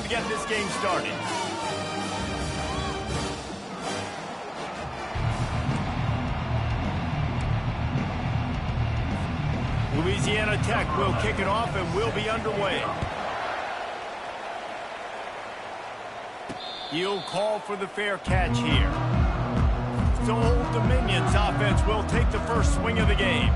to get this game started. Louisiana Tech will kick it off and will be underway. He'll call for the fair catch here. So Old Dominion's offense will take the first swing of the game.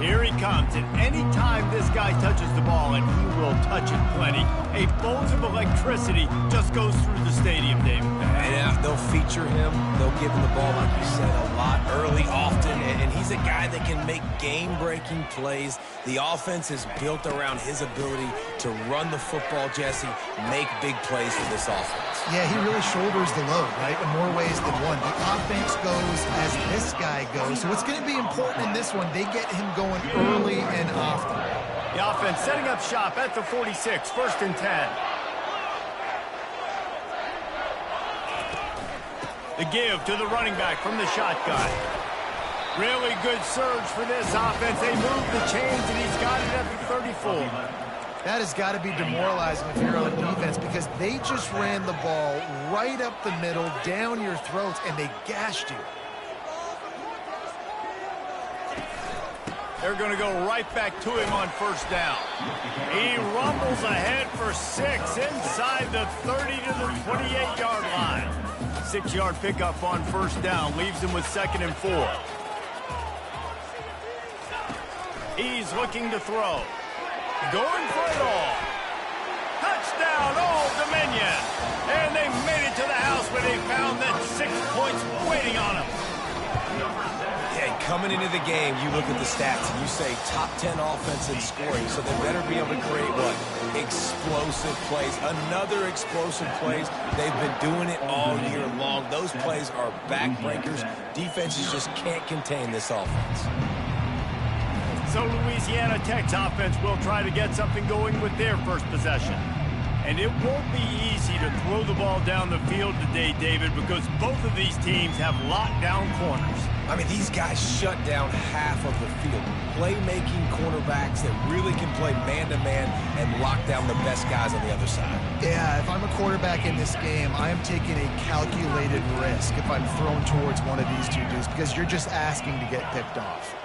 Here he comes, and any time this guy touches the ball, and he will touch it plenty, a bolt of electricity just goes through the stadium, David. Yeah, they'll feature him. They'll give him the ball, like you said, a lot early, often, and he's a guy that can make game-breaking plays. The offense is built around his ability to run the football, Jesse, make big plays for this offense. Yeah, he really shoulders the load, right, in more ways than one. The offense goes as this guy goes, so it's going to be important in this one. They get him going early and often. The offense setting up shop at the 46, 1st and 10. The give to the running back from the shotgun. Really good surge for this offense. They move the chains, and he's got it at the 34. That has got to be demoralizing if you're on defense because they just ran the ball right up the middle, down your throats, and they gashed you. They're going to go right back to him on 1st down. He rumbles ahead for 6 inside the 30 to the 28-yard line. 6-yard pickup on 1st down leaves him with 2nd and 4. He's looking to throw. Going for it all. Touchdown, Old Dominion. And they made it to the house where they found that 6 points waiting on them. Yeah, coming into the game, you look at the stats and you say top 10 offense in scoring, so they better be able to create what? Explosive plays. Another explosive plays. They've been doing it all year long. Those plays are backbreakers. Defenses just can't contain this offense. So Louisiana Tech's offense will try to get something going with their first possession. And it won't be easy to throw the ball down the field today, David, because both of these teams have lockdown corners. I mean, these guys shut down half of the field. Playmaking cornerbacks that really can play man-to-man and lock down the best guys on the other side. Yeah, if I'm a quarterback in this game, I am taking a calculated risk if I'm thrown towards one of these two dudes because you're just asking to get picked off.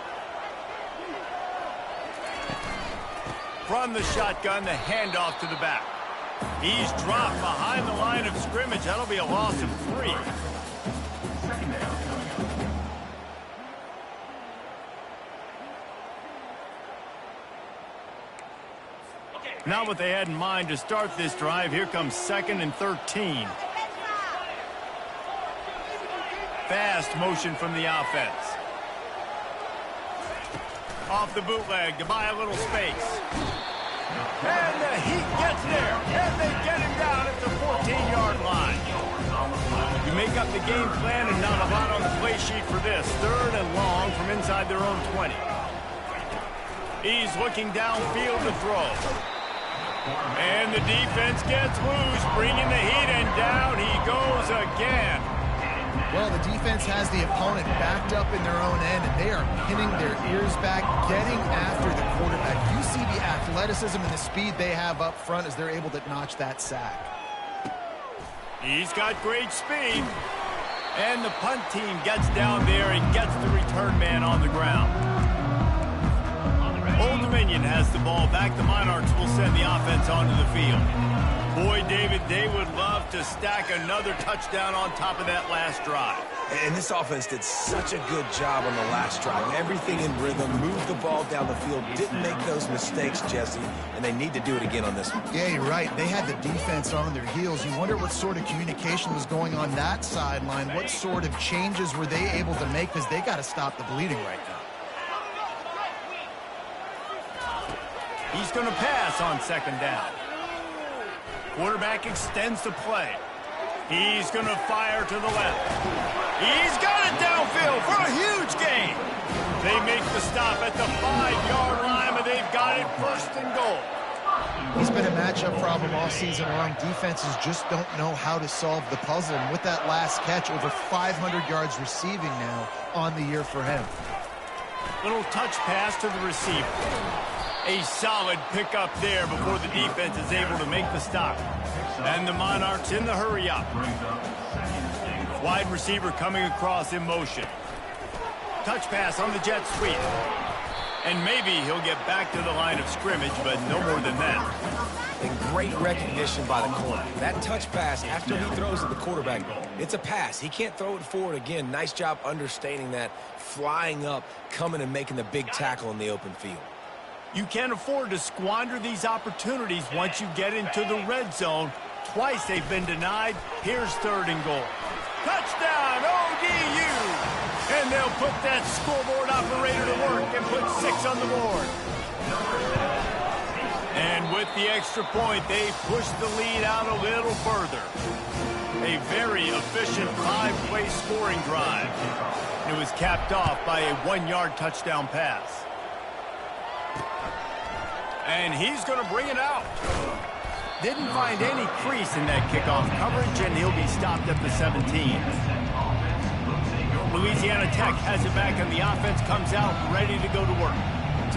From the shotgun, the handoff to the back. He's dropped behind the line of scrimmage. That'll be a loss of 3. Not what they had in mind to start this drive. Here comes 2nd and 13. Fast motion from the offense. Off the bootleg to buy a little space. And the Heat gets there. And they get him down at the 14-yard line. You make up the game plan and not a lot on the play sheet for this. 3rd and long from inside their own 20. He's looking downfield to throw. And the defense gets loose, bringing the Heat, and down he goes again. Well, the defense has the opponent backed up in their own end, and they are pinning their ears back, getting after the quarterback. You see the athleticism and the speed they have up front as they're able to notch that sack. He's got great speed. And the punt team gets down there and gets the return man on the ground. Old Dominion has the ball back. The Monarchs will send the offense onto the field. Boy, David, they would love to stack another touchdown on top of that last drive. And this offense did such a good job on the last drive. Everything in rhythm, moved the ball down the field, didn't make those mistakes, Jesse, and they need to do it again on this one. Yeah, you're right. They had the defense on their heels. You wonder what sort of communication was going on that sideline. What sort of changes were they able to make, because they got to stop the bleeding right now. He's going to pass on 2nd down. Quarterback extends the play. He's going to fire to the left. He's got it downfield for a huge gain. They make the stop at the 5-yard line, but they've got it 1st and goal. He's been a matchup problem all season long. Defenses just don't know how to solve the puzzle. And with that last catch, over 500 yards receiving now on the year for him. Little touch pass to the receiver. A solid pickup there before the defense is able to make the stop. And the Monarchs in the hurry-up. Wide receiver coming across in motion. Touch pass on the jet sweep. And maybe he'll get back to the line of scrimmage, but no more than that. And great recognition by the corner. That touch pass, after he throws at the quarterback, it's a pass. He can't throw it forward again. Nice job understanding that, flying up, coming and making the big tackle in the open field. You can't afford to squander these opportunities once you get into the red zone. Twice they've been denied. Here's 3rd and goal. Touchdown, ODU! And they'll put that scoreboard operator to work and put 6 on the board. And with the extra point, they push the lead out a little further. A very efficient 5-play scoring drive. It was capped off by a 1-yard touchdown pass. And he's going to bring it out. Didn't find any crease in that kickoff coverage, and he'll be stopped at the 17. Louisiana Tech has it back, and the offense comes out ready to go to work.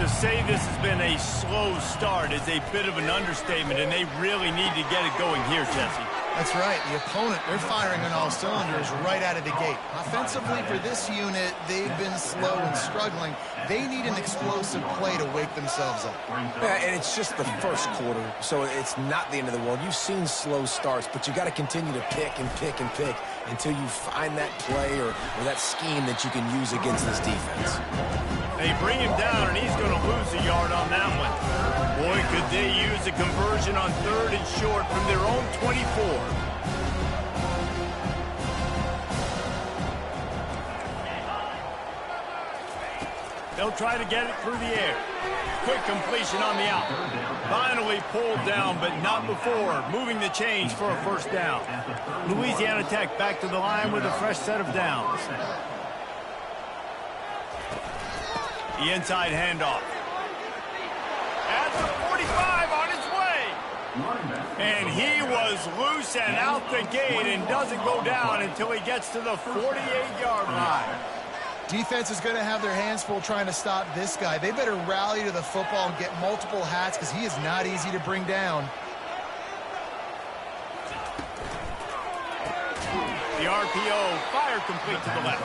To say this has been a slow start is a bit of an understatement, and they really need to get it going here, Jesse. That's right. The opponent, they're firing on all cylinders right out of the gate. Offensively, for this unit, they've been slow and struggling. They need an explosive play to wake themselves up. Yeah, and it's just the first quarter, so it's not the end of the world. You've seen slow starts, but you got to continue to pick and pick and pick until you find that play or that scheme that you can use against this defense. They bring him down, and he's going to lose a yard on that one. Boy, could they use a conversion on 3rd and short from their own 24. They'll try to get it through the air. Quick completion on the out. Finally pulled down, but not before. Moving the chains for a 1st down. Louisiana Tech back to the line with a fresh set of downs. The inside handoff. At the 45 on its way. And he was loose and out the gate and doesn't go down until he gets to the 48-yard line. Defense is going to have their hands full trying to stop this guy. They better rally to the football and get multiple hats because he is not easy to bring down. The RPO, fire complete to the left.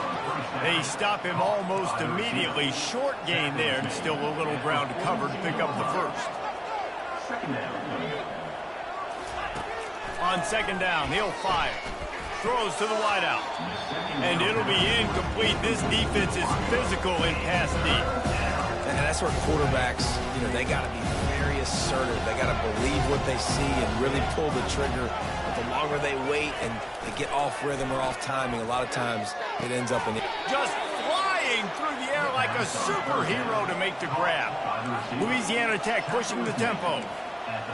They stop him almost immediately. Short gain there, and still a little ground to cover to pick up the 1st. On 2nd down, he'll fire. Throws to the wideout. And it'll be incomplete. This defense is physical and pass deep. And that's where quarterbacks, they got to be very assertive. They got to believe what they see and really pull the trigger. But the longer they wait and they get off rhythm or off timing, a lot of times it ends up in the... Just flying through the air like a superhero to make the grab. Louisiana Tech pushing the tempo.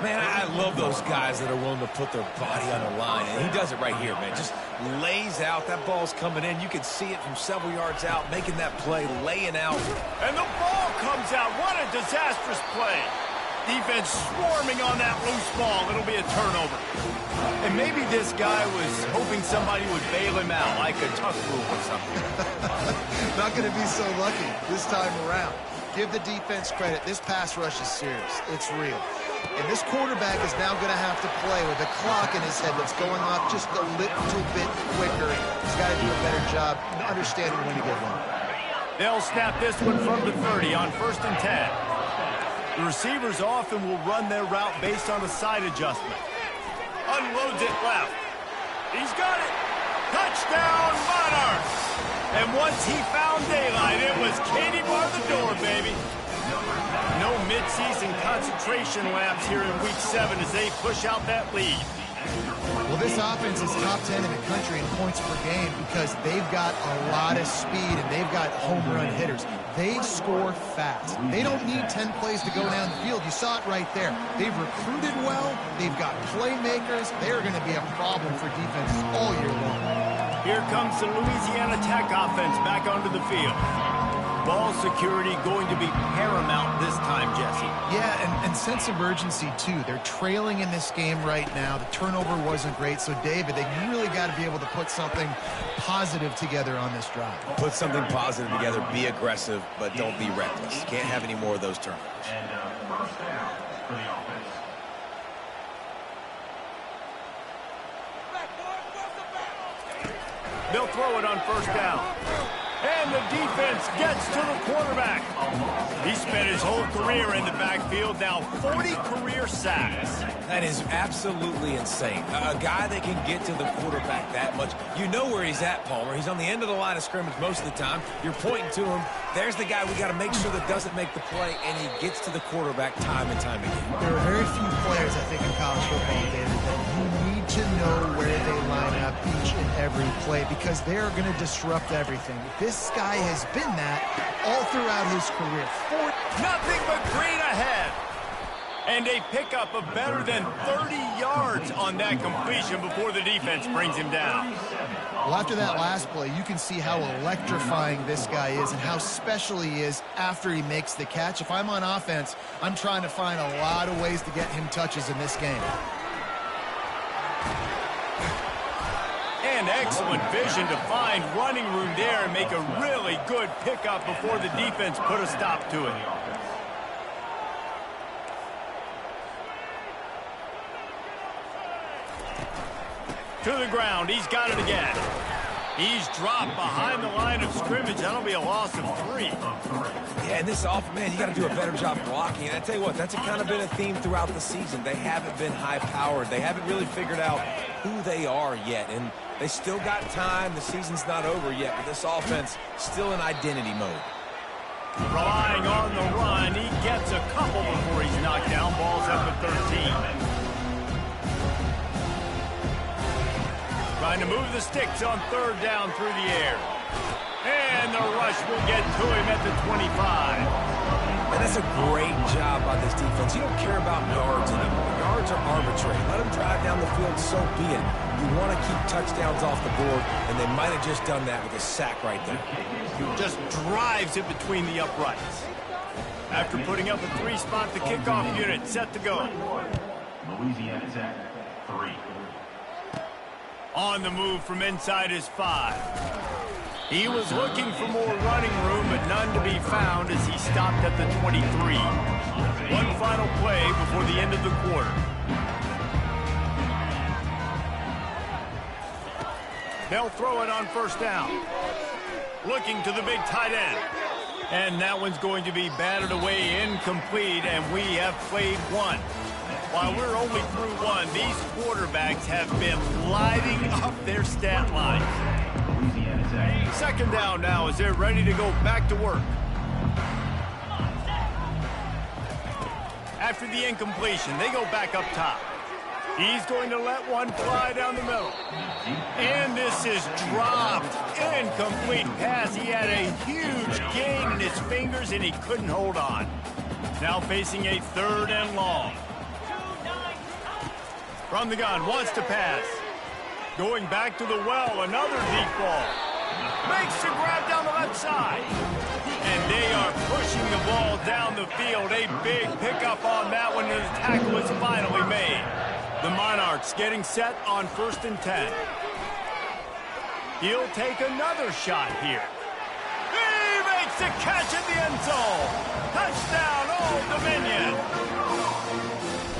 Man, I love those guys that are willing to put their body on the line. And he does it right here, man. Just lays out. That ball's coming in. You can see it from several yards out, making that play, laying out. And the ball comes out. What a disastrous play. Defense swarming on that loose ball. It'll be a turnover. And maybe this guy was hoping somebody would bail him out, like a tuck rule or something. Not going to be so lucky this time around. Give the defense credit. This pass rush is serious. It's real. And this quarterback is now going to have to play with a clock in his head that's going off just a little bit quicker. He's got to do a better job understanding when to get one. They'll snap this one from the 30 on 1st and 10. The receivers often will run their route based on a side adjustment. Unloads it left. He's got it. Touchdown, Monarchs. And once he found daylight, it was Katie bar the door, baby. No mid-season concentration laps here in Week 7 as they push out that lead. Well, this offense is top 10 in the country in points per game because they've got a lot of speed and they've got home run hitters. They score fast. They don't need 10 plays to go down the field. You saw it right there. They've recruited well. They've got playmakers. They're going to be a problem for defenses all year long. Here comes the Louisiana Tech offense back onto the field. Ball security going to be paramount this time, Jesse. Yeah, and sense of urgency, too. They're trailing in this game right now. The turnover wasn't great. So, David, they really got to be able to put something positive together on this drive. Put something positive together. Be aggressive, but don't be reckless. Can't have any more of those turnovers. 1st down for the offense. They'll throw it on first down. And the defense gets to the quarterback. He spent his whole career in the backfield, now 40 career sacks. That is absolutely insane. A guy that can get to the quarterback that much. You know where he's at, Palmer. He's on the end of the line of scrimmage most of the time. You're pointing to him. There's the guy we got to make sure that doesn't make the play, and he gets to the quarterback time and time again. There are very few players, I think, in college football, David, that you need to know where they line up each and every play because they are going to disrupt everything. This guy has been that all throughout his career. Nothing but green ahead. And a pickup of better than 30 yards on that completion before the defense brings him down. Well, after that last play, you can see how electrifying this guy is and how special he is after he makes the catch. If I'm on offense, I'm trying to find a lot of ways to get him touches in this game. And excellent vision to find running room there and make a really good pickup before the defense put a stop to it. To the ground. He's got it again. He's dropped behind the line of scrimmage. That'll be a loss of 3. Yeah, and this offense, man, you got to do a better job blocking. And I tell you what, that's kind of been a theme throughout the season. They haven't been high-powered. They haven't really figured out who they are yet. And they still got time. The season's not over yet, but this offense still in identity mode. Relying on the run. He gets a couple before he's knocked down. Ball's up at 13. Trying to move the sticks on third down through the air. And the rush will get to him at the 25. And that's a great job by this defense. You don't care about yards anymore. Yards are arbitrary. Let them drive down the field, so be it. You want to keep touchdowns off the board, and they might have just done that with a sack right there. Just drives it between the uprights. After putting up a 3-spot, the kickoff unit set to go. Louisiana Tech, 3. On the move from inside his 5. He was looking for more running room, but none to be found as he stopped at the 23. One final play before the end of the quarter. They'll throw it on first down. Looking to the big tight end. And that one's going to be batted away incomplete, and we have played one. While we're only through one, these quarterbacks have been lighting up their stat lines. Second down now as they're ready to go back to work. After the incompletion, they go back up top. He's going to let one fly down the middle. And this is dropped. Incomplete pass. He had a huge gain in his fingers, and he couldn't hold on. Now facing a 3rd and long. From the gun, wants to pass. Going back to the well, another deep ball. Makes the grab down the left side. And they are pushing the ball down the field. A big pickup on that one, and the tackle is finally made. The Monarchs getting set on 1st and 10. He'll take another shot here. He makes the catch in the end zone. Touchdown, Old Dominion.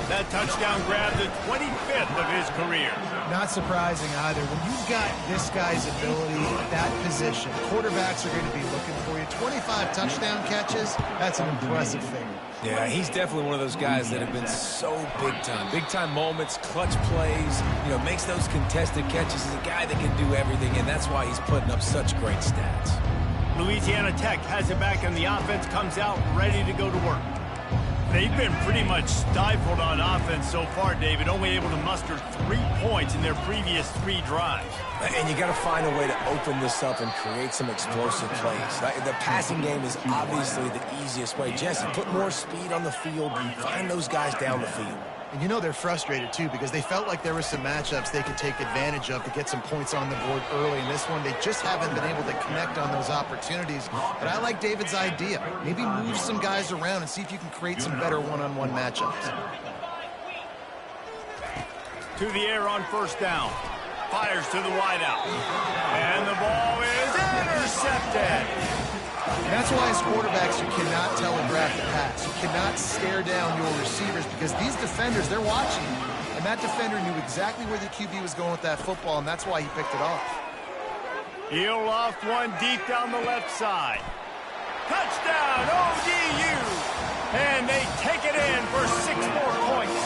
That touchdown grabbed the 25th of his career. Not surprising either. When you've got this guy's ability at that position, quarterbacks are going to be looking for you. 25 touchdown catches, that's an impressive figure. Yeah, he's definitely one of those guys that have been so big time. Big time moments, clutch plays, you know, makes those contested catches. He's a guy that can do everything, and that's why he's putting up such great stats. Louisiana Tech has it back, and the offense comes out ready to go to work. They've been pretty much stifled on offense so far, David, only able to muster 3 points in their previous 3 drives. And you got to find a way to open this up and create some explosive plays. The passing game is obviously the easiest way. Jesse, put more speed on the field and find those guys down the field. And you know they're frustrated, too, because they felt like there were some matchups they could take advantage of to get some points on the board early. In this one, they just haven't been able to connect on those opportunities. But I like David's idea. Maybe move some guys around and see if you can create some better one-on-one matchups. To the air on first down. Fires to the wideout. And the ball is intercepted. And that's why as quarterbacks, you cannot telegraph the pass. You cannot stare down your receivers because these defenders, they're watching you. And that defender knew exactly where the QB was going with that football, and that's why he picked it off. He'll loft one deep down the left side. Touchdown, ODU! And they take it in for 6 more points.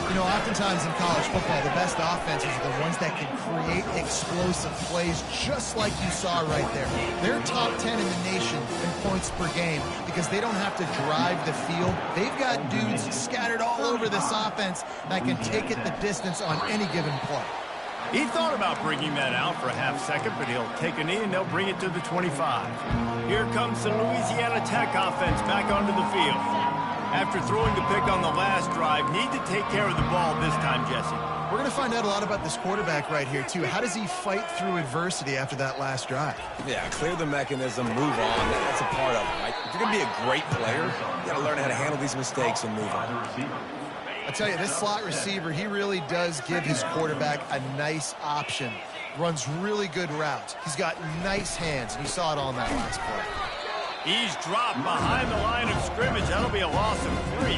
You know, oftentimes in college football, the best offenses are the ones that can create explosive plays, just like you saw right there. They're top 10 in the nation in points per game because they don't have to drive the field. They've got dudes scattered all over this offense that can take it the distance on any given play. He thought about bringing that out for a half second, but he'll take a knee and they'll bring it to the 25. Here comes the Louisiana Tech offense back onto the field. After throwing the pick on the last drive, need to take care of the ball this time, Jesse. We're going to find out a lot about this quarterback right here, too. How does he fight through adversity after that last drive? Yeah, clear the mechanism, move on. That's a part of it, right? If you're going to be a great player, you got to learn how to handle these mistakes and move on. I tell you, this slot receiver, he really does give his quarterback a nice option. Runs really good routes. He's got nice hands, and you saw it all in that last play. He's dropped behind the line of scrimmage. That'll be a loss of 3.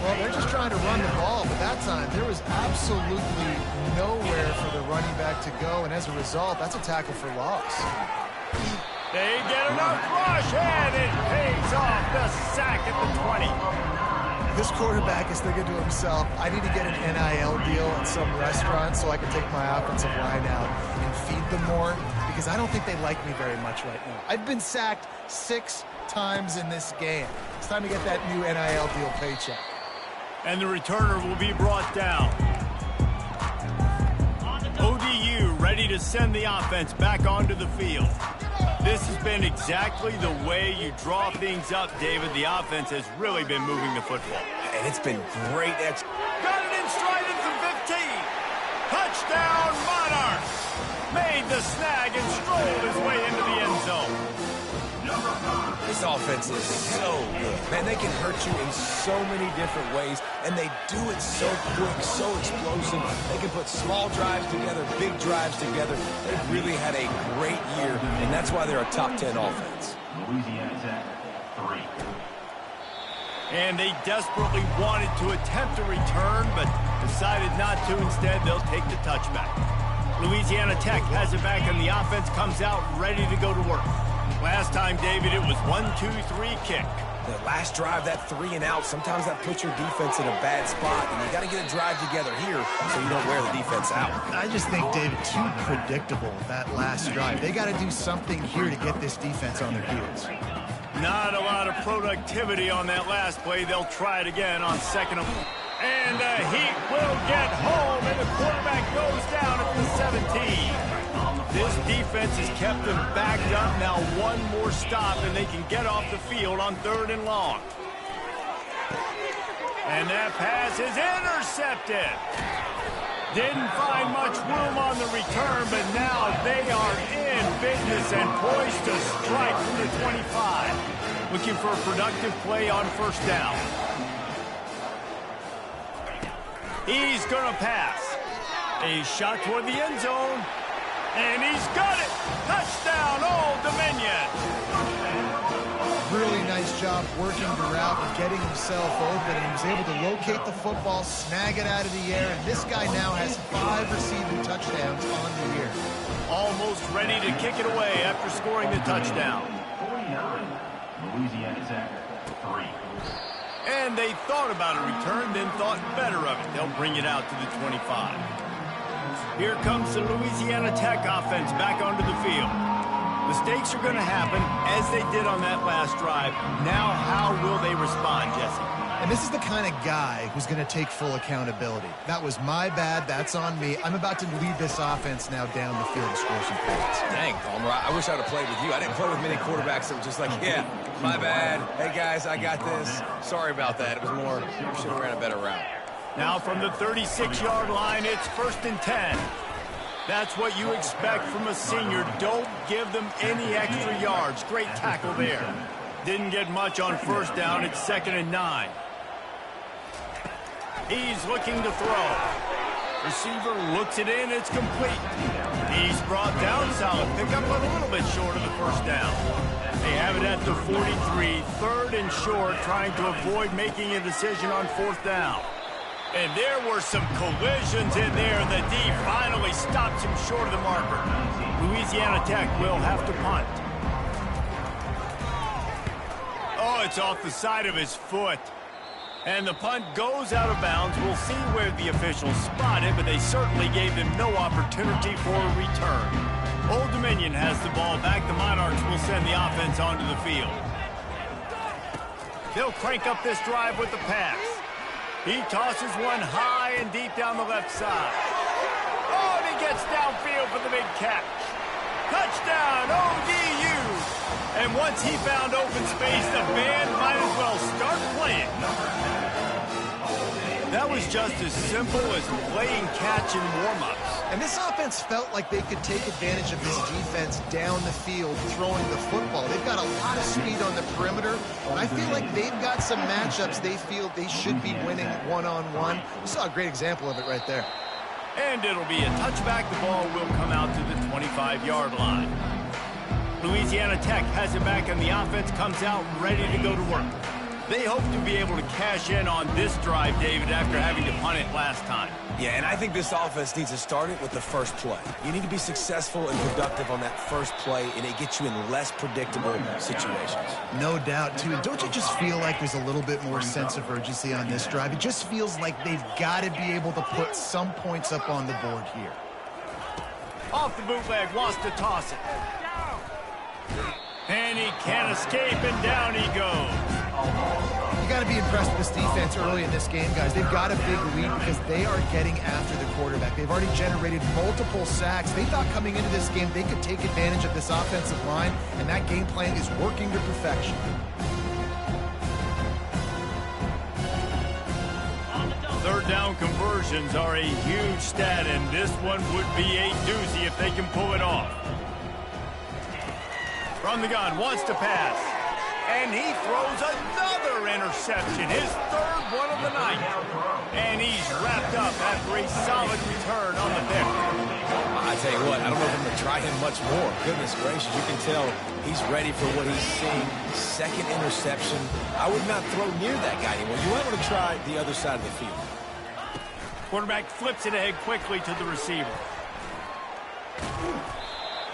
Well, they're just trying to run the ball, but that time there was absolutely nowhere for the running back to go, and as a result, that's a tackle for loss. They get enough rush, and it pays off the sack at the 20. This quarterback is thinking to himself, I need to get an NIL deal at some restaurant so I can take my offensive line out and feed them more, because I don't think they like me very much right now. I've been sacked 6 times in this game. It's time to get that new NIL deal paycheck. And the returner will be brought down. ODU ready to send the offense back onto the field. This has been exactly the way you draw things up, David. The offense has really been moving the football. And it's been great. Got it in stride at the 15. Touchdown, Monarchs! Made the snag and strolled his way into the end zone. This offense is so good. Man, they can hurt you in so many different ways, and they do it so quick, so explosive. They can put small drives together, big drives together. They've really had a great year, and that's why they're a top 10 offense. Louisiana Tech, 3. And they desperately wanted to attempt a return, but decided not to. Instead, they'll take the touchback. Louisiana Tech has it back, and the offense comes out ready to go to work. Last time, David, it was 1-2-3 kick. The last drive, that 3 and out, sometimes that puts your defense in a bad spot, and you got to get a drive together here so you don't wear the defense out. I just think, David, too predictable, that last drive. They got to do something here to get this defense on their heels. Not a lot of productivity on that last play. They'll try it again on second. And the Heat will get home, and the quarterback goes down at the 17. This defense has kept them backed up. Now one more stop, and they can get off the field on 3rd and long. And that pass is intercepted. Didn't find much room on the return, but now they are in business and poised to strike from the 25. Looking for a productive play on 1st down. He's going to pass. A shot toward the end zone. And he's got it! Touchdown, Old Dominion! Really nice job working the route and getting himself open. And he was able to locate the football, snag it out of the air, and this guy now has 5 receiving touchdowns on the year. Almost ready to kick it away after scoring the touchdown. 49, Louisiana Tech, 3. And they thought about a return, then thought better of it. They'll bring it out to the 25. Here comes the Louisiana Tech offense back onto the field. Mistakes are going to happen, as they did on that last drive. Now, how will they respond, Jesse? And this is the kind of guy who's going to take full accountability. That was my bad. That's on me. I'm about to lead this offense now down the field to score some points. Dang, Palmer, I wish I would have played with you. I didn't play with many quarterbacks that were just like, yeah, my bad. Hey, guys, I got this. Sorry about that. It was more, we should have ran a better route. Now from the 36-yard line, it's 1st and 10. That's what you expect from a senior. Don't give them any extra yards. Great tackle there. Didn't get much on 1st down. It's 2nd and 9. He's looking to throw. Receiver looks it in. It's complete. He's brought down. Solid pickup, but a little bit short of the 1st down. They have it at the 43. 3rd and short, trying to avoid making a decision on 4th down. And there were some collisions in there, and the D finally stops him short of the marker. Louisiana Tech will have to punt. Oh, it's off the side of his foot. And the punt goes out of bounds. We'll see where the officials spot it, but they certainly gave them no opportunity for a return. Old Dominion has the ball back. The Monarchs will send the offense onto the field. They'll crank up this drive with the pass. He tosses one high and deep down the left side. Oh, and he gets downfield for the big catch. Touchdown, ODU! And once he found open space, the band might as well start playing. That was just as simple as playing catch in warm-ups. And this offense felt like they could take advantage of this defense down the field, throwing the football. They've got a lot of speed on the perimeter, and I feel like they've got some matchups they feel they should be winning one-on-one. We saw a great example of it right there. And it'll be a touchback. The ball will come out to the 25-yard line. Louisiana Tech has it back, and the offense comes out ready to go to work. They hope to be able to cash in on this drive, David, after having to punt it last time. Yeah, and I think this offense needs to start it with the first play. You need to be successful and productive on that first play, and it gets you in less predictable situations. No doubt, too. And don't you just feel like there's a little bit more sense of urgency on this drive? It just feels like they've got to be able to put some points up on the board here. Off the bootleg, wants to toss it. And he can't escape, and down he goes. You got to be impressed with this defense early in this game, guys. They've got a big lead because they are getting after the quarterback. They've already generated multiple sacks. They thought coming into this game they could take advantage of this offensive line, and that game plan is working to perfection. Third down conversions are a huge stat, and this one would be a doozy if they can pull it off. From the gun, wants to pass. And he throws another interception, his third one of the night. And he's wrapped up after a solid return on the pick. I tell you what, I don't know if I'm going to try him much more. Goodness gracious, you can tell he's ready for what he's seeing. Second interception. I would not throw near that guy anymore. You might want to try the other side of the field. Quarterback flips it ahead quickly to the receiver.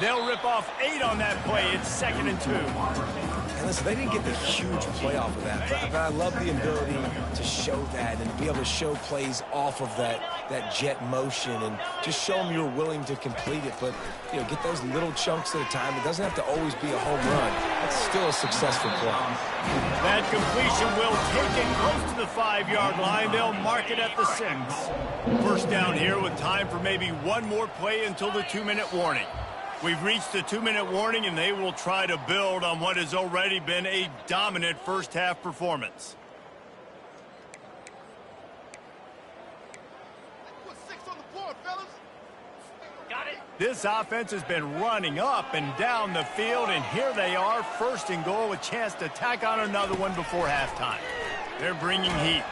They'll rip off 8 on that play. It's 2nd and 2. And listen, they didn't get the huge play off of that, but I love the ability to show that and be able to show plays off of that jet motion and just show them you're willing to complete it. But, you know, get those little chunks at a time. It doesn't have to always be a home run. It's still a successful play. That completion will take it close to the 5-yard line. They'll mark it at the 6. First down here with time for maybe one more play until the 2-minute warning. We've reached the 2-minute warning, and they will try to build on what has already been a dominant first-half performance. Put 6 on the board, fellas. Got it. This offense has been running up and down the field, and here they are, 1st and goal, a chance to tack on another one before halftime. They're bringing heat.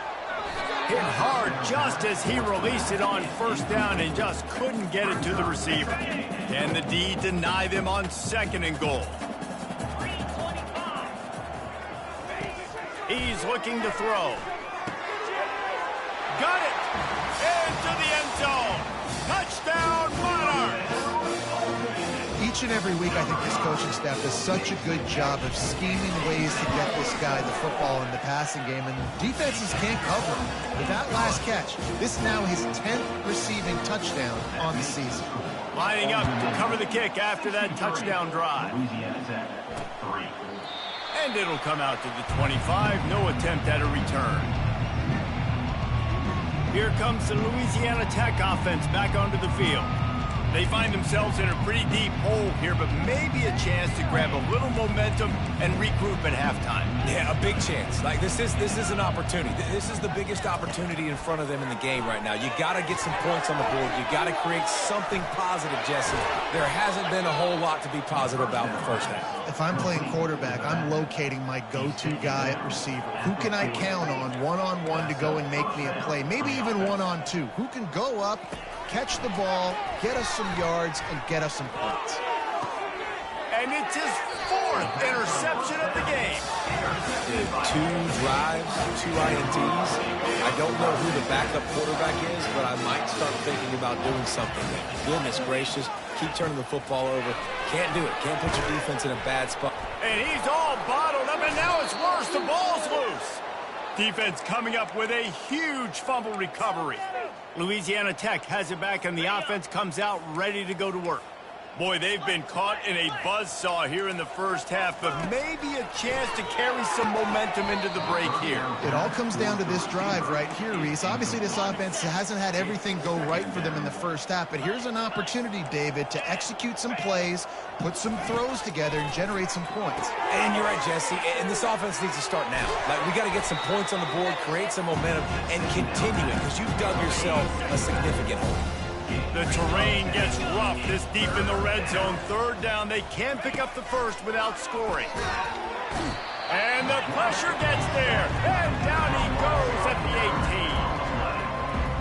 Hit hard just as he released it on 1st down and just couldn't get it to the receiver. Can the D deny them on 2nd and goal? He's looking to throw. Got it! Into the end zone! Touchdown, Monarchs! Each and every week, I think this coaching staff does such a good job of scheming ways to get this guy the football in the passing game, and defenses can't cover him. With that last catch, this is now his 10th receiving touchdown on the season. Lining up to cover the kick after that touchdown drive. Louisiana Tech, 3. And it'll come out to the 25. No attempt at a return. Here comes the Louisiana Tech offense back onto the field. They find themselves in a pretty deep hole here, but maybe a chance to grab a little momentum and regroup at halftime. Yeah, a big chance. Like, this is an opportunity. This is the biggest opportunity in front of them in the game right now. You got to get some points on the board. You got to create something positive, Jesse. There hasn't been a whole lot to be positive about in the first half. If I'm playing quarterback, I'm locating my go-to guy at receiver. Who can I count on one-on-one to go and make me a play? Maybe even one-on-two. Who can go up, catch the ball, get us some yards, and get us some points? And it's his 4th interception of the game. 2 drives, 2 INTs. I don't know who the backup quarterback is, but I might start thinking about doing something there. Goodness gracious, keep turning the football over. Can't do it. Can't put your defense in a bad spot. And he's all bottled up, and now it's worse. The ball's loose. Defense coming up with a huge fumble recovery. Louisiana Tech has it back, and the offense comes out ready to go to work. Boy, they've been caught in a buzzsaw here in the first half, but maybe a chance to carry some momentum into the break here. It all comes down to this drive right here, Reese. Obviously, this offense hasn't had everything go right for them in the first half, but here's an opportunity, David, to execute some plays, put some throws together, and generate some points. And you're right, Jesse, and this offense needs to start now. Like, we got to get some points on the board, create some momentum, and continue it, because you've dug yourself a significant hole. The terrain gets rough this deep in the red zone. 3rd down, they can pick up the first without scoring. And the pressure gets there. And down he goes at the 18.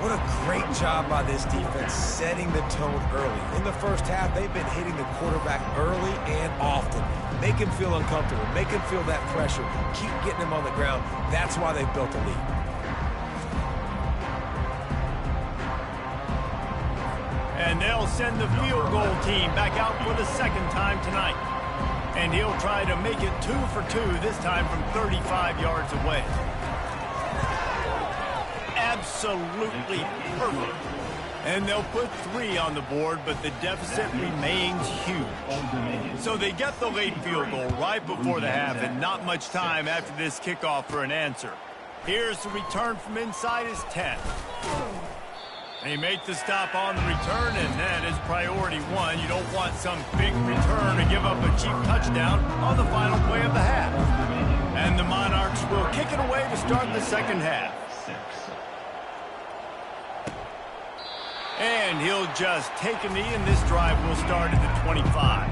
What a great job by this defense setting the tone early. In the first half, they've been hitting the quarterback early and often. Make him feel uncomfortable. Make him feel that pressure. Keep getting him on the ground. That's why they've built a lead. And they'll send the field goal team back out for the 2nd time tonight. And he'll try to make it 2 for 2, this time from 35 yards away. Absolutely perfect. And they'll put 3 on the board, but the deficit remains huge. So they get the late field goal right before the half, and not much time after this kickoff for an answer. Here's the return from inside his 10. They make the stop on the return, and that is priority 1. You don't want some big return to give up a cheap touchdown on the final play of the half. And the Monarchs will kick it away to start the 2nd half. And he'll just take a knee, and this drive will start at the 25.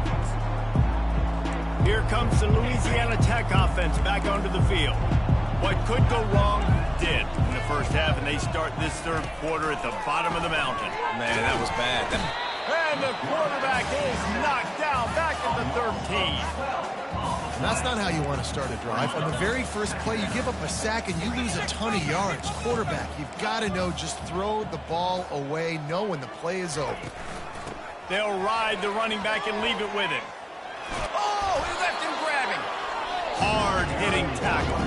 Here comes the Louisiana Tech offense back onto the field. What could go wrong did in the first half, and they start this 3rd quarter at the bottom of the mountain. Man, that was bad. And the quarterback is knocked down back at the 13. That's not how you want to start a drive. On the very first play, you give up a sack and you lose a ton of yards. Quarterback, you've got to know, just throw the ball away, know when the play is over. They'll ride the running back and leave it with him. Oh, he left him grabbing. Hard-hitting tackle.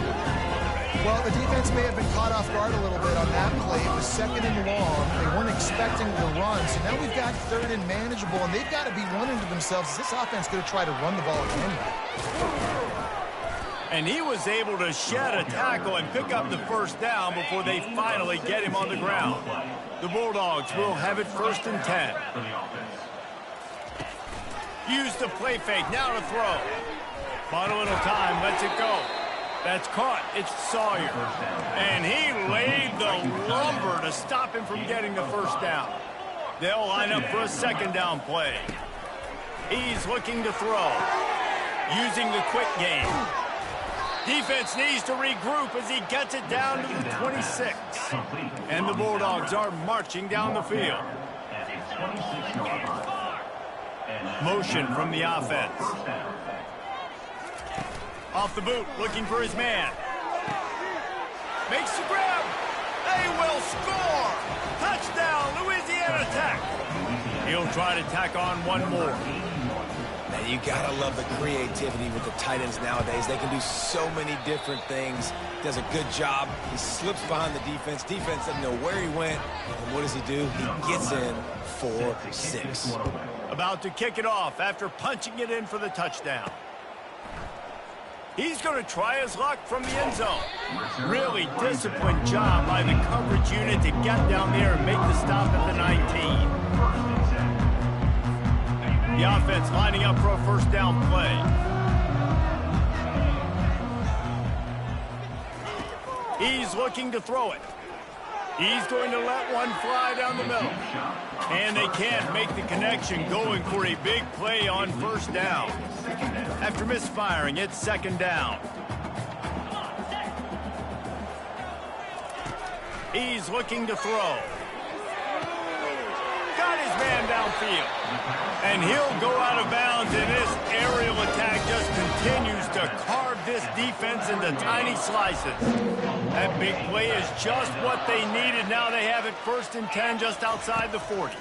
Well, the defense may have been caught off guard a little bit on that play. It was 2nd and long. They weren't expecting the run. So now we've got 3rd and manageable, and they've got to be wondering to themselves, is this offense going to try to run the ball again? And he was able to shed a tackle and pick up the 1st down before they finally get him on the ground. The Bulldogs will have it 1st and 10. Use the play fake, now to throw. Bought a little time, lets it go. That's caught. It's Sawyer. And he laid the lumber to stop him from getting the 1st down. They'll line up for a 2nd down play. He's looking to throw. Using the quick game. Defense needs to regroup as he gets it down to the 26. And the Bulldogs are marching down the field. Motion from the offense. Off the boot, looking for his man. Makes the grab. They will score. Touchdown, Louisiana Tech. He'll try to tack on one more. Man, you gotta love the creativity with the tight ends nowadays. They can do so many different things. Does a good job. He slips behind the defense. Defense doesn't know where he went. And what does he do? He gets in for 6. About to kick it off after punching it in for the touchdown. He's going to try his luck from the end zone. Really disciplined job by the coverage unit to get down there and make the stop at the 19. The offense lining up for a 1st down play. He's looking to throw it. He's going to let one fly down the middle. And they can't make the connection, going for a big play on 1st down. After misfiring, it's 2nd down. He's looking to throw. Got his man down downfield. And he'll go out of bounds, and this aerial attack just continues to carve this defense into tiny slices. That big play is just what they needed. Now they have it 1st and 10 just outside the 40.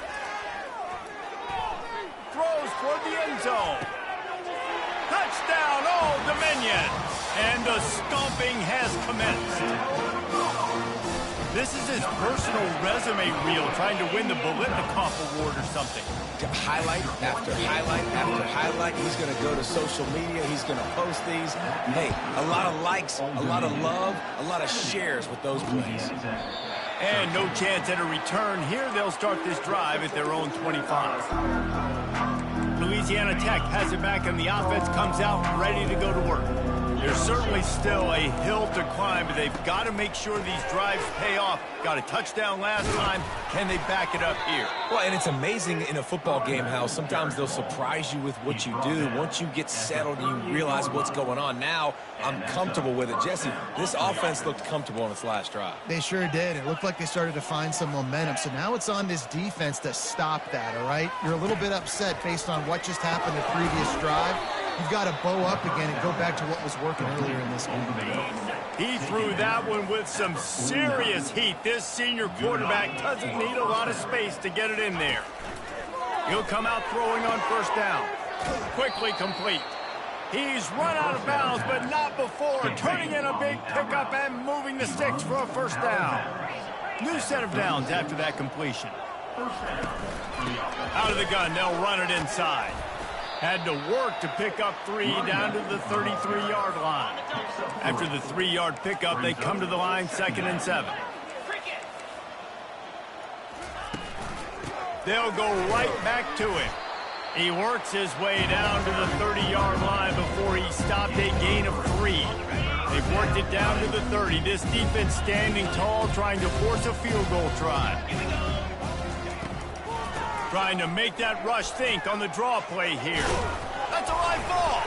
Throws toward the end zone. Touchdown, Old Dominion. And the stomping has commenced. This is his personal resume reel, trying to win the Bolitnikoff Award or something. Highlight after highlight after highlight. He's going to go to social media. He's going to post these. Hey, a lot of likes, a lot of love, a lot of shares with those plays. And no chance at a return. Here they'll start this drive at their own 25. Louisiana Tech has it back, and the offense comes out ready to go to work. There's certainly still a hill to climb, but they've got to make sure these drives pay off. Got a touchdown last time. Can they back it up here? Well, and it's amazing in a football game how sometimes they'll surprise you with what you do. Once you get settled and you realize what's going on, now I'm comfortable with it. Jesse, this offense looked comfortable on its last drive. They sure did. It looked like they started to find some momentum. So now it's on this defense to stop that, all right? You're a little bit upset based on what just happened the previous drive. You've got to bow up again and go back to what was working earlier in this game. He threw that one with some serious heat. This senior quarterback doesn't need a lot of space to get it in there. He'll come out throwing on 1st down. Quickly complete. He's run out of bounds, but not before. Turning in a big pickup and moving the sticks for a 1st down. New set of downs after that completion. Out of the gun, they'll run it inside. Had to work to pick up 3 down to the 33-yard line. After the 3-yard pickup, they come to the line 2nd and 7. They'll go right back to him. He works his way down to the 30-yard line before he stopped a gain of 3. They've worked it down to the 30. This defense standing tall, trying to force a field goal try. Trying to make that rush think on the draw play here. That's a live ball.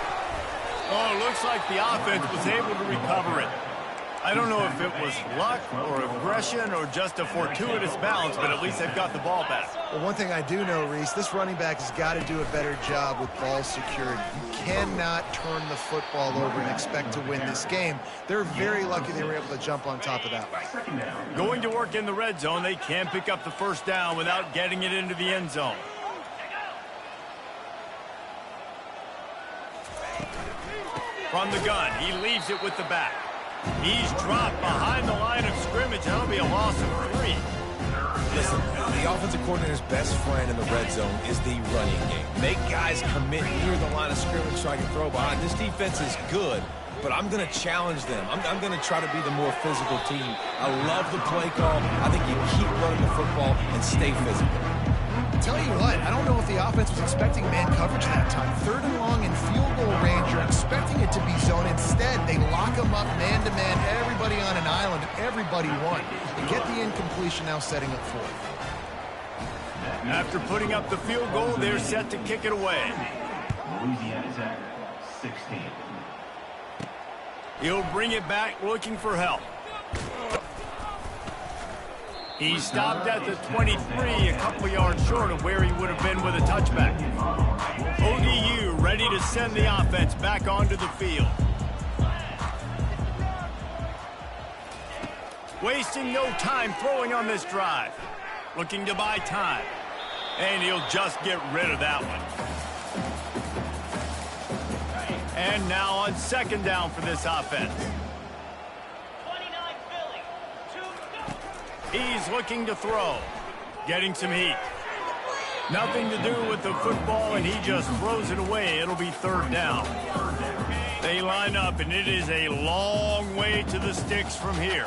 Oh, it looks like the offense was able to recover it. I don't know if it was luck or aggression or just a fortuitous bounce, but at least they've got the ball back. Well, one thing I do know, Reese, this running back has got to do a better job with ball security. You cannot turn the football over and expect to win this game. They're very lucky they were able to jump on top of that one. Going to work in the red zone, they can't pick up the 1st down without getting it into the end zone. From the gun, he leaves it with the back. He's dropped behind the line of scrimmage. That'll be a loss of 3. Listen, the offensive coordinator's best friend in the red zone is the running game. Make guys commit near the line of scrimmage so I can throw behind. This defense is good, but I'm going to challenge them. I'm going to try to be the more physical team. I love the play call. I think you keep running the football and stay physical. Tell you what, I don't know if the offense was expecting man coverage that time. 3rd and long in field goal range, you're expecting it to be zone. Instead, they lock them up man-to-man, everybody on an island, everybody won. They get the incompletion, now setting up 4th. After putting up the field goal, they're set to kick it away. Louisiana Tech, 16. He'll bring it back looking for help. He stopped at the 23, a couple yards short of where he would have been with a touchback. ODU ready to send the offense back onto the field. Wasting no time throwing on this drive. Looking to buy time. And he'll just get rid of that one. And now on 2nd down for this offense. He's looking to throw. Getting some heat. Nothing to do with the football, and he just throws it away. It'll be 3rd down. They line up, and it is a long way to the sticks from here.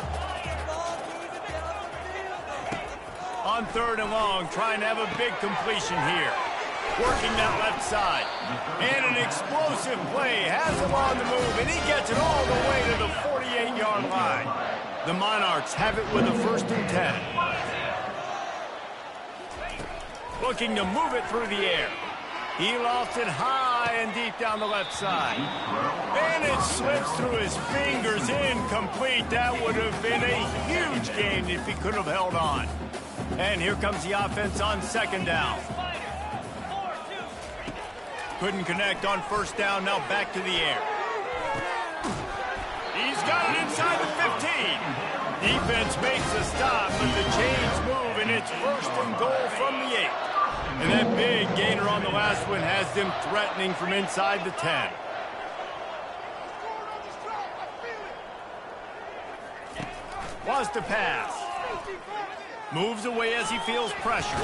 On 3rd and long, trying to have a big completion here. Working that left side. And an explosive play. Has him on the move, and he gets it all the way to the 48-yard line. The Monarchs have it with a 1st and 10. Looking to move it through the air. He lofts it high and deep down the left side. And it slips through his fingers, incomplete. That would have been a huge gain if he could have held on. And here comes the offense on 2nd down. Couldn't connect on first down. Now back to the air. He's got it inside the 15. Defense makes a stop, but the chains move, and it's first and goal from the 8. And that big gainer on the last one has them threatening from inside the 10. Wants to pass. Moves away as he feels pressure.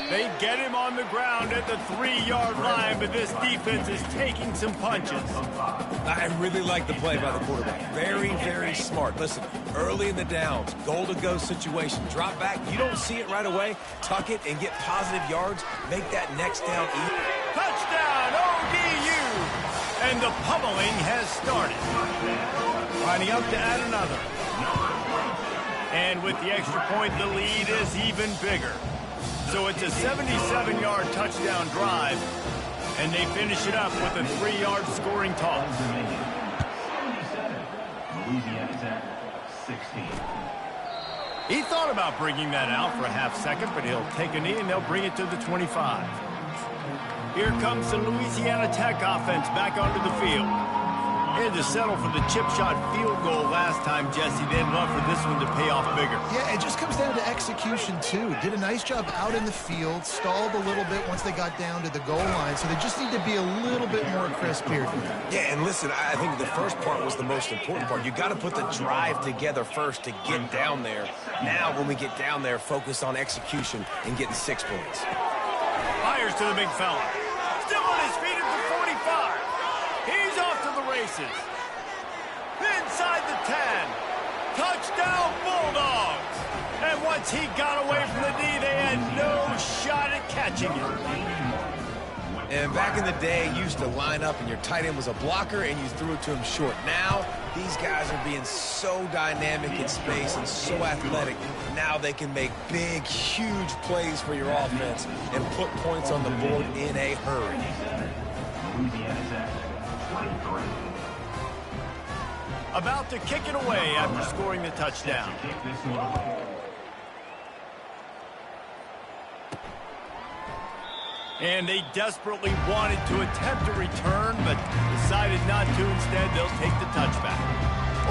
They get him on the ground at the 3-yard line, but this defense is taking some punches. I really like the play by the quarterback. Very, very smart. Listen, early in the downs, goal-to-go situation, drop back. You don't see it right away. Tuck it and get positive yards. Make that next down easy. Touchdown, ODU! And the pummeling has started. Lining up to add another. And with the extra point, the lead is even bigger. So it's a 77-yard touchdown drive, and they finish it up with a 3-yard scoring toss. Louisiana Tech, 16. He thought about bringing that out for a half second, but he'll take a knee, and they'll bring it to the 25. Here comes the Louisiana Tech offense back onto the field. Had to settle for the chip shot field goal last time, Jesse. They'd love for this one to pay off bigger. Yeah, it just comes down to execution, too. Did a nice job out in the field, stalled a little bit once they got down to the goal line, so they just need to be a little bit more crisp here. Yeah, and listen, I think the first part was the most important part. You got to put the drive together first to get down there. Now, when we get down there, focus on execution and getting 6 points. Fires to the big fella. Still on his feet at the 45. He's off to the races. Inside the 10. Touchdown, Bulldogs. And once he got away from the D, they had no shot at catching him. And back in the day, you used to line up and your tight end was a blocker and you threw it to him short. Now, these guys are being so dynamic in space and so athletic. Now they can make big, huge plays for your offense and put points on the board in a hurry. Louisiana Tech, 23. About to kick it away after scoring the touchdown. Kick this one away. And they desperately wanted to attempt a return, but decided not to. Instead, they'll take the touchback.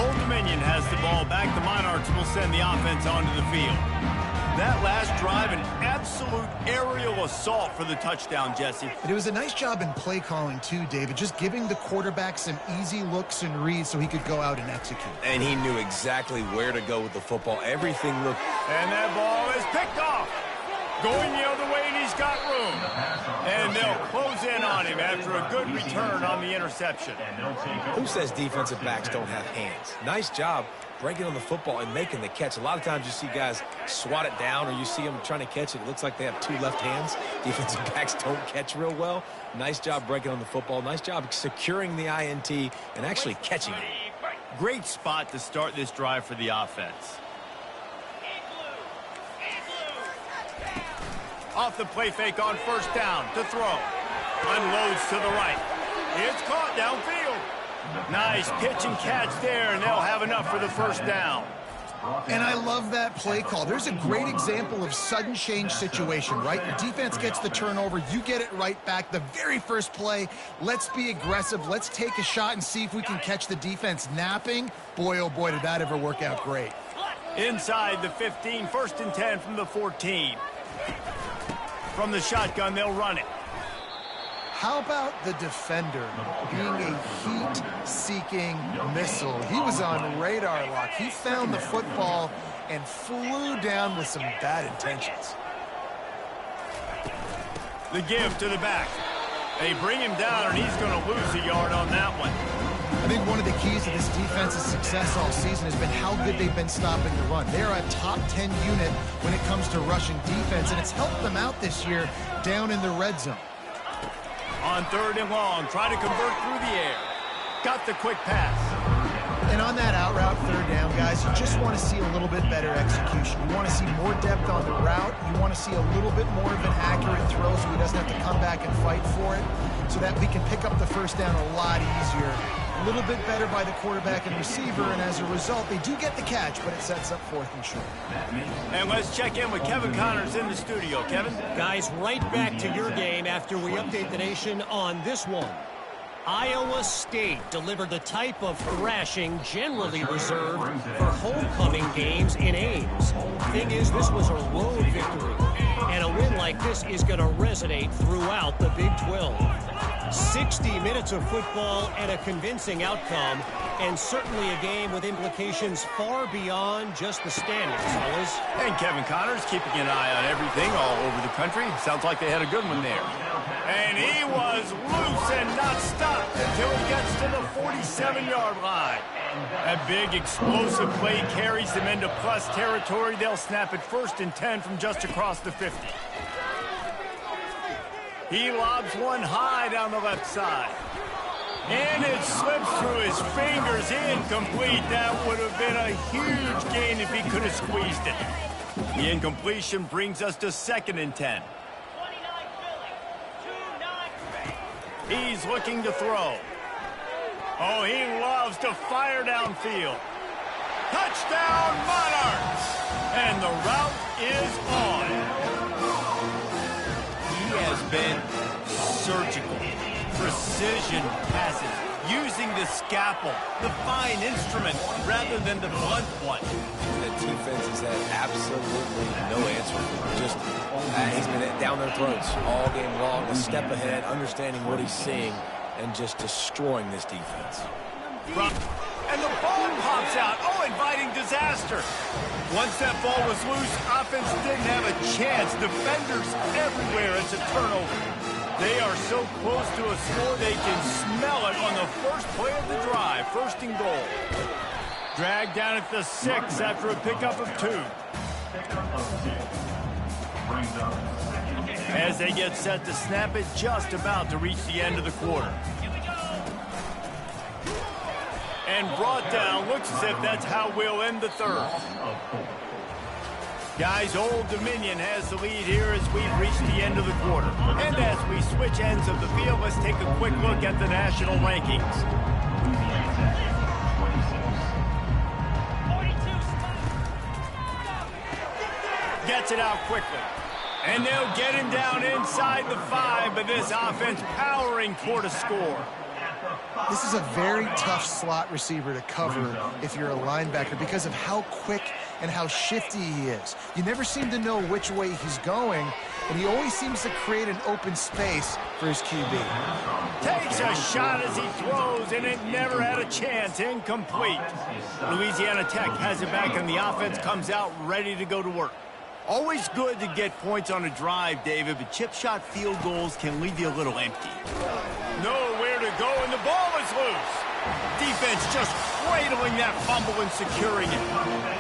Old Dominion has the ball back. The Monarchs will send the offense onto the field. That last drive, an absolute aerial assault for the touchdown, Jesse. But it was a nice job in play calling, too, David, just giving the quarterback some easy looks and reads so he could go out and execute. And he knew exactly where to go with the football. Everything looked... And that ball is picked off. Going the other way, and he's got room. And they'll close in on him after a good return on the interception. Who says defensive backs don't have hands? Nice job breaking on the football and making the catch. A lot of times you see guys swat it down or you see them trying to catch it. It looks like they have 2 left hands. Defensive backs don't catch real well. Nice job breaking on the football. Nice job securing the INT and actually catching it. Great spot to start this drive for the offense. Off the play fake on first down to throw. Unloads to the right. It's caught downfield. Nice pitch and catch there, and they'll have enough for the first down. And I love that play call. There's a great example of sudden change situation, right? Your defense gets the turnover. You get it right back. The very first play, let's be aggressive. Let's take a shot and see if we can catch the defense napping. Boy, oh boy, did that ever work out great. Inside the 15, first and 10 from the 14. From the shotgun, they'll run it. How about the defender being a heat-seeking missile? He was on radar lock. He found the football and flew down with some bad intentions. The give to the back. They bring him down, and he's going to lose a yard on that one. I think one of the keys to this defense's success all season has been how good they've been stopping the run. They're a top 10 unit when it comes to rushing defense, and it's helped them out this year down in the red zone. On 3rd and long, try to convert through the air. Got the quick pass. And on that out route 3rd down, guys, you just want to see a little bit better execution. You want to see more depth on the route. You want to see a little bit more of an accurate throw so he doesn't have to come back and fight for it, so that we can pick up the first down a lot easier A little bit better by the quarterback and receiver, and as a result, they do get the catch, but it sets up 4th and short. And let's check in with Kevin Connors in the studio. Kevin? Guys, right back to your game after we update the nation on this one. Iowa State delivered the type of thrashing generally reserved for homecoming games in Ames. Thing is, this was a road victory, and a win like this is going to resonate throughout the Big 12. 60 minutes of football and a convincing outcome, and certainly a game with implications far beyond just the standings, fellas. And Kevin Connors keeping an eye on everything all over the country. Sounds like they had a good one there. And he was loose and not stopped until he gets to the 47-yard line. That big explosive play carries them into plus territory. They'll snap it 1st and 10 from just across the 50. He lobs one high down the left side. And it slips through his fingers, incomplete. That would have been a huge gain if he could have squeezed it. The incompletion brings us to 2nd and 10. He's looking to throw. Oh, he loves to fire downfield. Touchdown, Monarchs! And the route is on. He has been surgical. Precision passes, using the scalpel, the fine instrument, rather than the blunt one. The defense has had absolutely no answer. Just, he's been down their throats all game long, a step ahead, understanding what he's seeing, and just destroying this defense. And the ball pops out. Oh, inviting disaster. Once that ball was loose, offense didn't have a chance. Defenders everywhere. It's a turnover. They are so close to a score, they can smell it on the first play of the drive. 1st and goal. Dragged down at the 6 after a pickup of 2. As they get set to snap it, just about to reach the end of the quarter. And brought down, looks as if that's how we'll end the 3rd. Guys, Old Dominion has the lead here as we've reached the end of the quarter. And as we switch ends of the field, let's take a quick look at the national rankings. Gets it out quickly. And they'll get him down inside the 5, but this offense powering toward a score. This is a very tough slot receiver to cover if you're a linebacker because of how quick and how shifty he is. You never seem to know which way he's going, and he always seems to create an open space for his QB. Takes a shot as he throws, and it never had a chance. Incomplete. Louisiana Tech has it back, and the offense comes out ready to go to work. Always good to get points on a drive, David, but chip shot field goals can leave you a little empty. Nowhere to go, and the ball is loose. Defense just cradling that fumble and securing it.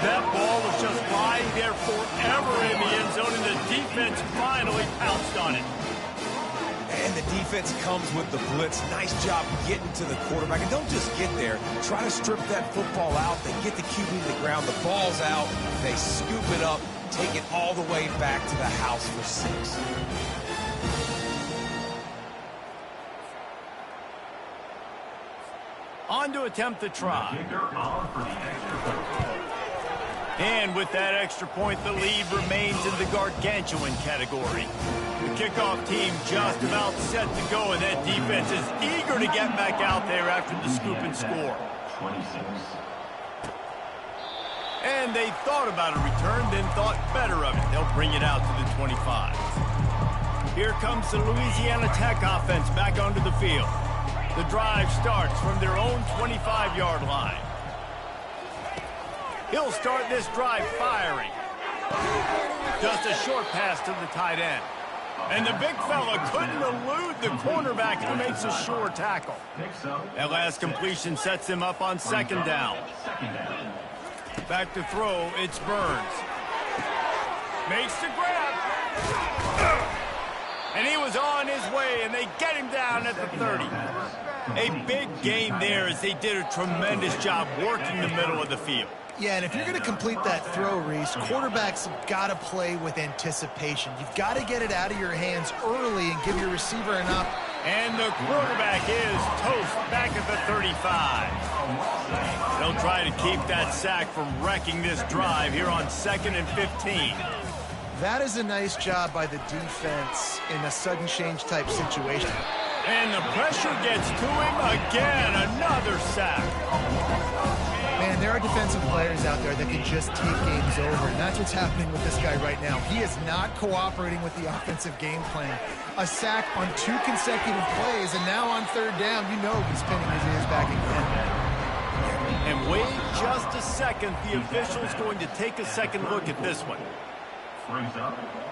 That ball was just lying there forever in the end zone, and the defense finally pounced on it. And the defense comes with the blitz. Nice job getting to the quarterback. And don't just get there. Try to strip that football out. They get the QB to the ground. The ball's out. They scoop it up, take it all the way back to the house for 6. On to attempt the try. And with that extra point, the lead remains in the gargantuan category. The kickoff team just about set to go, and that defense is eager to get back out there after the scoop and score. 26. And they thought about a return, then thought better of it. They'll bring it out to the 25. Here comes the Louisiana Tech offense back onto the field. The drive starts from their own 25-yard line. He'll start this drive firing. Just a short pass to the tight end. And the big fella couldn't elude the cornerback who makes a sure tackle. That last completion sets him up on 2nd down. Back to throw, it's Burns. Makes the grab. And he was on his way, and they get him down at the 30. A big gain there as they did a tremendous job working the middle of the field. Yeah, and if you're going to complete that throw, Reese, quarterbacks have got to play with anticipation. You've got to get it out of your hands early and give your receiver an And the quarterback is toast back at the 35. They'll try to keep that sack from wrecking this drive here on 2nd and 15. That is a nice job by the defense in a sudden change type situation. And the pressure gets to him again. Another sack. Man, there are defensive players out there that can just take games over, and that's what's happening with this guy right now. He is not cooperating with the offensive game plan. A sack on 2 consecutive plays, and now on 3rd down, you know he's pinning his ears back again. And wait just a second. The official's going to take a second look at this one.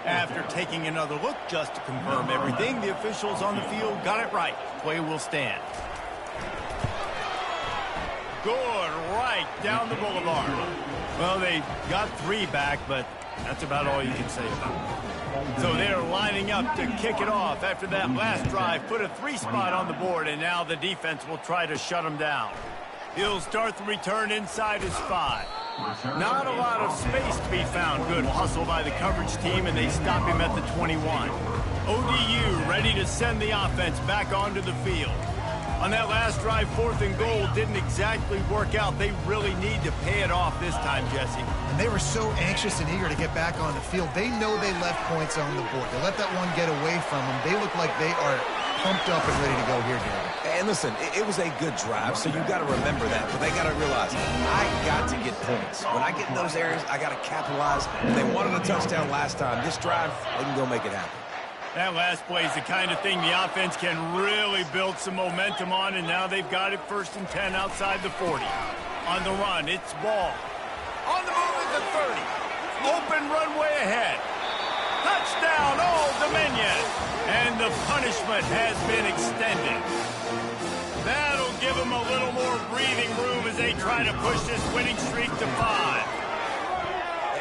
After taking another look just to confirm everything, the officials on the field got it right. Play will stand. Good, right down the boulevard. Well, they got 3 back, but that's about all you can say about it. So they're lining up to kick it off after that last drive. Put a 3 spot on the board, and now the defense will try to shut them down. He'll start the return inside his 5. Not a lot of space to be found. Good hustle by the coverage team, and they stop him at the 21. ODU ready to send the offense back onto the field. On that last drive, 4th and goal didn't exactly work out. They really need to pay it off this time, Jesse. And they were so anxious and eager to get back on the field. They know they left points on the board. They let that one get away from them. They look like they are pumped up and ready to go here, David. And listen, it was a good drive, so you got to remember that. But they got to realize, I got to get points. When I get in those areas, I got to capitalize. They wanted a touchdown last time. This drive, they can go make it happen. That last play is the kind of thing the offense can really build some momentum on, and now they've got it 1st and 10 outside the 40. On the run, it's Ball. On the move at the 30. Open runway ahead. Touchdown, Old Dominion. And the punishment has been extended. That'll give them a little more breathing room as they try to push this winning streak to 5.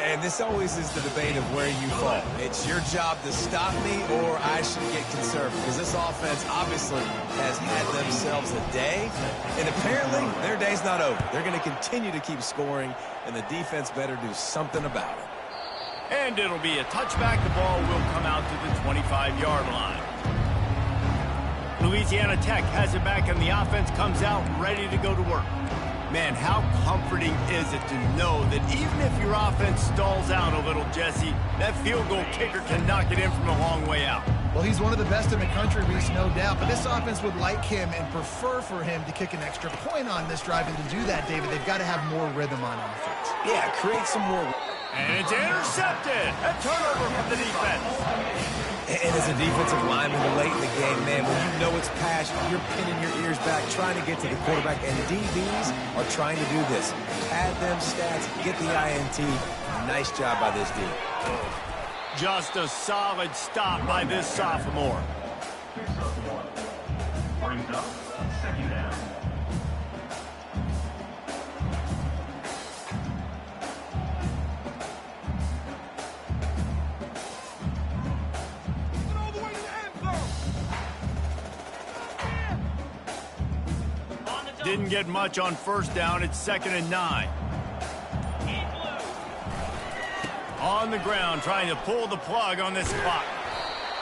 And this always is the debate of where you fall. It's your job to stop me, or I should get conservative. Because this offense obviously has had themselves a day. And apparently, their day's not over. They're going to continue to keep scoring, and the defense better do something about it. And it'll be a touchback. The ball will come out to the 25-yard line. Louisiana Tech has it back, and the offense comes out ready to go to work. Man, how comforting is it to know that even if your offense stalls out a little, Jesse, that field goal kicker can knock it in from a long way out. Well, he's one of the best in the country, Reese, no doubt. But this offense would like him and prefer for him to kick an extra point on this drive. And to do that, David, they've got to have more rhythm on offense. Yeah, create some more. And it's intercepted. A turnover from the defense. And as a defensive lineman late in the game, man, when you know it's pass, you're pinning your ears back, trying to get to the quarterback. And DBs are trying to do this. Pad them stats, get the INT. Nice job by this D. Just a solid stop by this sophomore. Brings up 2nd down. Didn't get much on 1st down. It's 2nd and 9. On the ground, trying to pull the plug on this clock.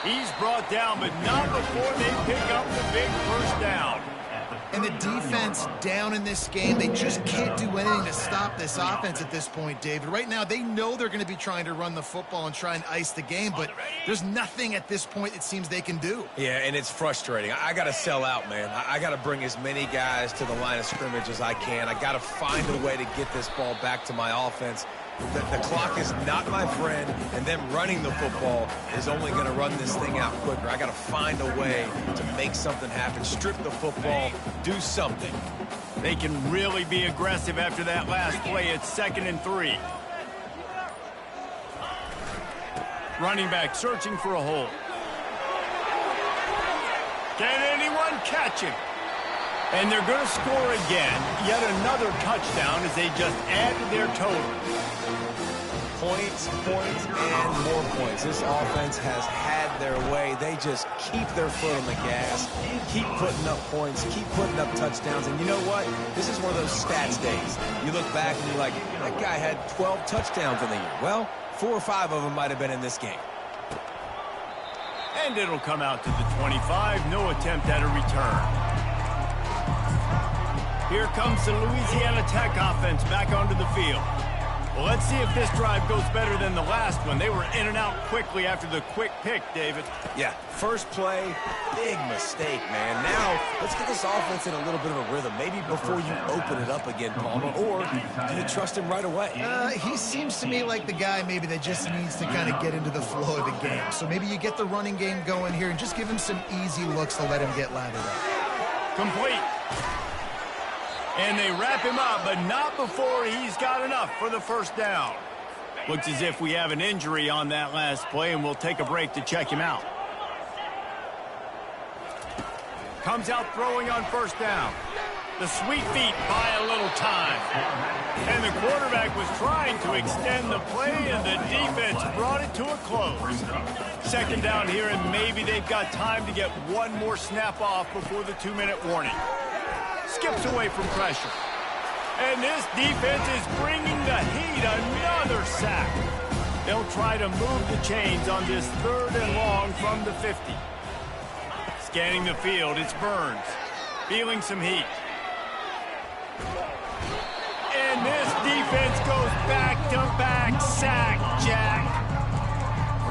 He's brought down, but not before they pick up the big 1st down. And the defense down in this game, they just can't do anything to stop this offense at this point, David. Right now, they know they're going to be trying to run the football and try and ice the game, but there's nothing at this point it seems they can do. Yeah, and it's frustrating. I got to sell out, man. I got to bring as many guys to the line of scrimmage as I can. I got to find a way to get this ball back to my offense. The clock is not my friend, and them running the football is only going to run this thing out quicker. I got to find a way to make something happen, strip the football, do something. They can really be aggressive after that last play. It's 2nd and 3. Running back searching for a hole. Can anyone catch him? And they're going to score again. Yet another touchdown as they just add to their total. Points, and more points. This offense has had their way. They just keep their foot on the gas, keep putting up points, keep putting up touchdowns. And you know what? This is one of those stats days. You look back and you're like, that guy had 12 touchdowns in the year. Well, 4 or 5 of them might have been in this game. And it'll come out to the 25. No attempt at a return. Here comes the Louisiana Tech offense back onto the field. Well, let's see if this drive goes better than the last one. They were in and out quickly after the quick pick, David. Yeah, first play, big mistake, man. Now, let's get this offense in a little bit of a rhythm. Maybe before you open it up again, Palmer, or do you trust him right away? He seems to me like the guy maybe that just needs to kind of get into the flow of the game. So maybe you get the running game going here and just give him some easy looks to let him get lathered up. Complete. And they wrap him up, but not before he's got enough for the first down. Looks as if we have an injury on that last play, and we'll take a break to check him out. Comes out throwing on first down. The sweet feet buy a little time. And the quarterback was trying to extend the play, and the defense brought it to a close. Second down here, and maybe they've got time to get one more snap off before the 2-minute warning. Skips away from pressure. And this defense is bringing the heat. Another sack. They'll try to move the chains on this 3rd and long from the 50. Scanning the field, it's Burns. Feeling some heat. And this defense goes back-to-back sack, Jack.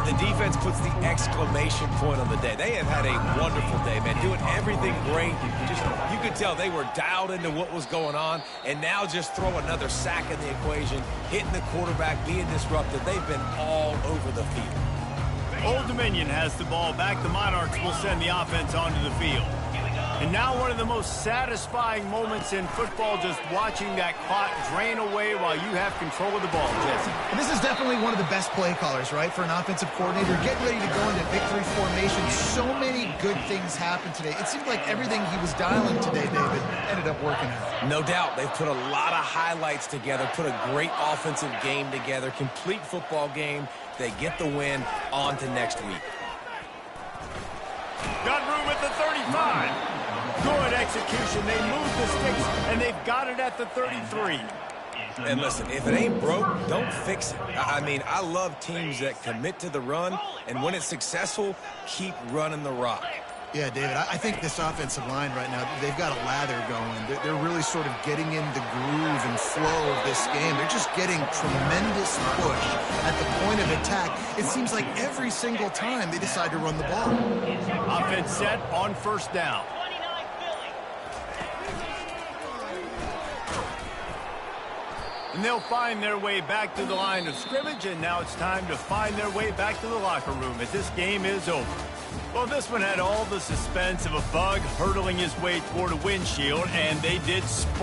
The defense puts the exclamation point on the day. They have had a wonderful day, man, doing everything great. Just, you could tell they were dialed into what was going on, and now just throw another sack in the equation, hitting the quarterback, being disruptive. They've been all over the field. Old Dominion has the ball back. The Monarchs will send the offense onto the field. And now one of the most satisfying moments in football, just watching that clock drain away while you have control of the ball, Jesse. And this is definitely one of the best play callers, right, for an offensive coordinator. Getting ready to go into victory formation. So many good things happened today. It seemed like everything he was dialing today, David, ended up working out. No doubt. They've put a lot of highlights together, put a great offensive game together, complete football game. They get the win. On to next week. Got room at the 35. Good execution. They move the sticks, and they've got it at the 33. And listen, if it ain't broke, don't fix it. I mean, I love teams that commit to the run, and when it's successful, keep running the rock. Yeah, David, I think this offensive line right now, they've got a lather going. They're really sort of getting in the groove and flow of this game. They're just getting tremendous push at the point of attack. It seems like every single time they decide to run the ball. Offense set on first down. And they'll find their way back to the line of scrimmage, and now it's time to find their way back to the locker room as this game is over. Well, this one had all the suspense of a bug hurtling his way toward a windshield, and they did split.